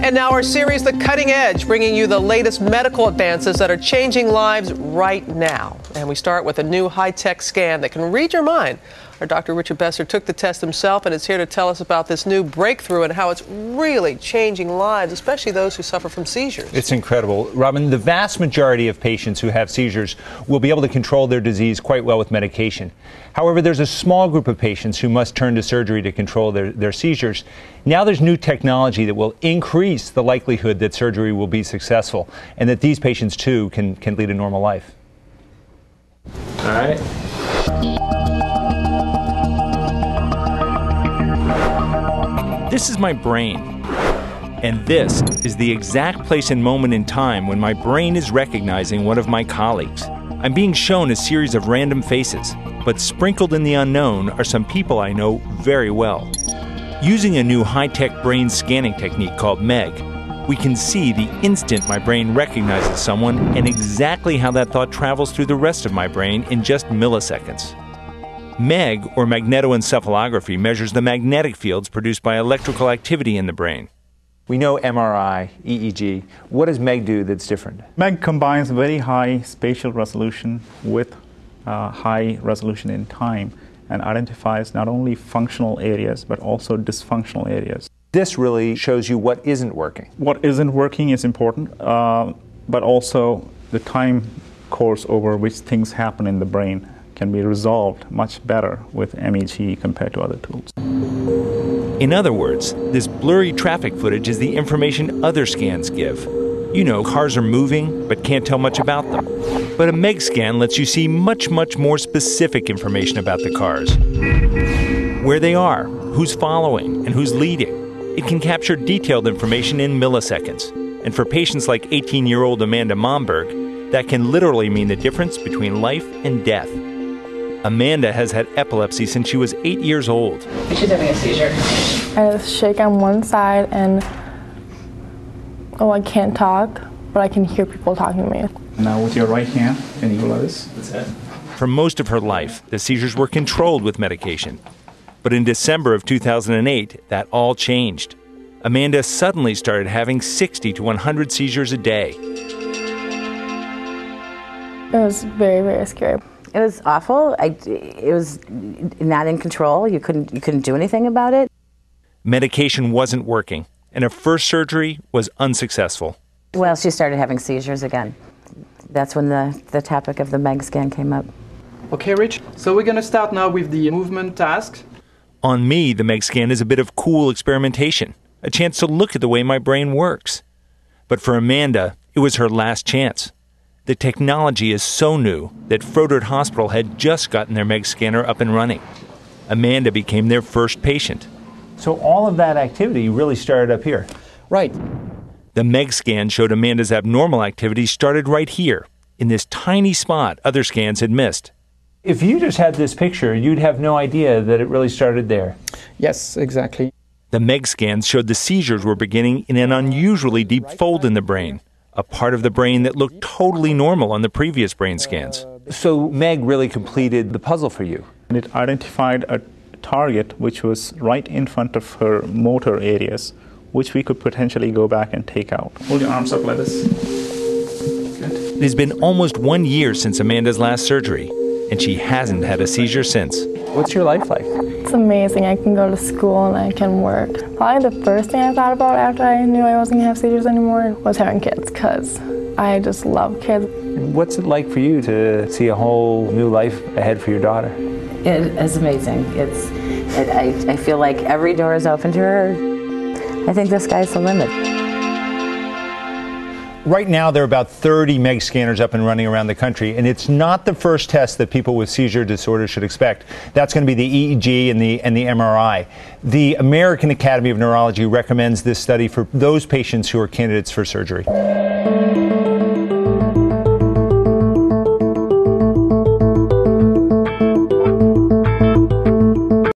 And now our series, The Cutting Edge, bringing you the latest medical advances that are changing lives right now. And we start with a new high-tech scan that can read your mind. Our Dr. Richard Besser took the test himself and is here to tell us about this new breakthrough and how it's really changing lives, especially those who suffer from seizures. It's incredible. Robin, the vast majority of patients who have seizures will be able to control their disease quite well with medication. However, there's a small group of patients who must turn to surgery to control their seizures. Now there's new technology that will increase the likelihood that surgery will be successful and that these patients, too, can lead a normal life. All right. This is my brain, and this is the exact place and moment in time when my brain is recognizing one of my colleagues. I'm being shown a series of random faces, but sprinkled in the unknown are some people I know very well. Using a new high-tech brain scanning technique called MEG, we can see the instant my brain recognizes someone and exactly how that thought travels through the rest of my brain in just milliseconds. MEG, or magnetoencephalography, measures the magnetic fields produced by electrical activity in the brain. We know MRI, EEG. What does MEG do that's different? MEG combines very high spatial resolution with high resolution in time and identifies not only functional areas but also dysfunctional areas. This really shows you what isn't working. What isn't working is important, but also the time course over which things happen in the brain can be resolved much better with MEG compared to other tools. In other words, this blurry traffic footage is the information other scans give. You know, cars are moving, but can't tell much about them. But a MEG scan lets you see much, much more specific information about the cars. Where they are, who's following, and who's leading. It can capture detailed information in milliseconds. And for patients like 18-year-old Amanda Momberg, that can literally mean the difference between life and death. Amanda has had epilepsy since she was 8 years old. She's having a seizure. I shake on one side and, I can't talk, but I can hear people talking to me. Now with your right hand, can you go like this? That's it. For most of her life, the seizures were controlled with medication. But in December of 2008, that all changed. Amanda suddenly started having 60 to 100 seizures a day. It was very, very scary. It was awful. It was not in control. You couldn't do anything about it. Medication wasn't working, and her first surgery was unsuccessful. Well, she started having seizures again. That's when the topic of the MEG scan came up. Okay, Rich. So we're going to start now with the movement task. On me, the MEG scan is a bit of cool experimentation, a chance to look at the way my brain works. But for Amanda, it was her last chance. The technology is so new that Froedtert Hospital had just gotten their MEG scanner up and running. Amanda became their first patient. So all of that activity really started up here. Right. The MEG scan showed Amanda's abnormal activity started right here, in this tiny spot other scans had missed. If you just had this picture, you'd have no idea that it really started there. Yes, exactly. The MEG scans showed the seizures were beginning in an unusually deep fold in the brain, a part of the brain that looked totally normal on the previous brain scans. So MEG really completed the puzzle for you. And it identified a target which was right in front of her motor areas, which we could potentially go back and take out. Hold your arms up like this. Good. It has been almost 1 year since Amanda's last surgery, and she hasn't had a seizure since. What's your life like? It's amazing. I can go to school and I can work. Probably the first thing I thought about after I knew I wasn't going to have seizures anymore was having kids, because I just love kids. What's it like for you to see a whole new life ahead for your daughter? It is amazing. I feel like every door is open to her. I think the sky's the limit. Right now, there are about 30 MEG scanners up and running around the country, and it's not the first test that people with seizure disorder should expect. That's going to be the EEG and the MRI. The American Academy of Neurology recommends this study for those patients who are candidates for surgery.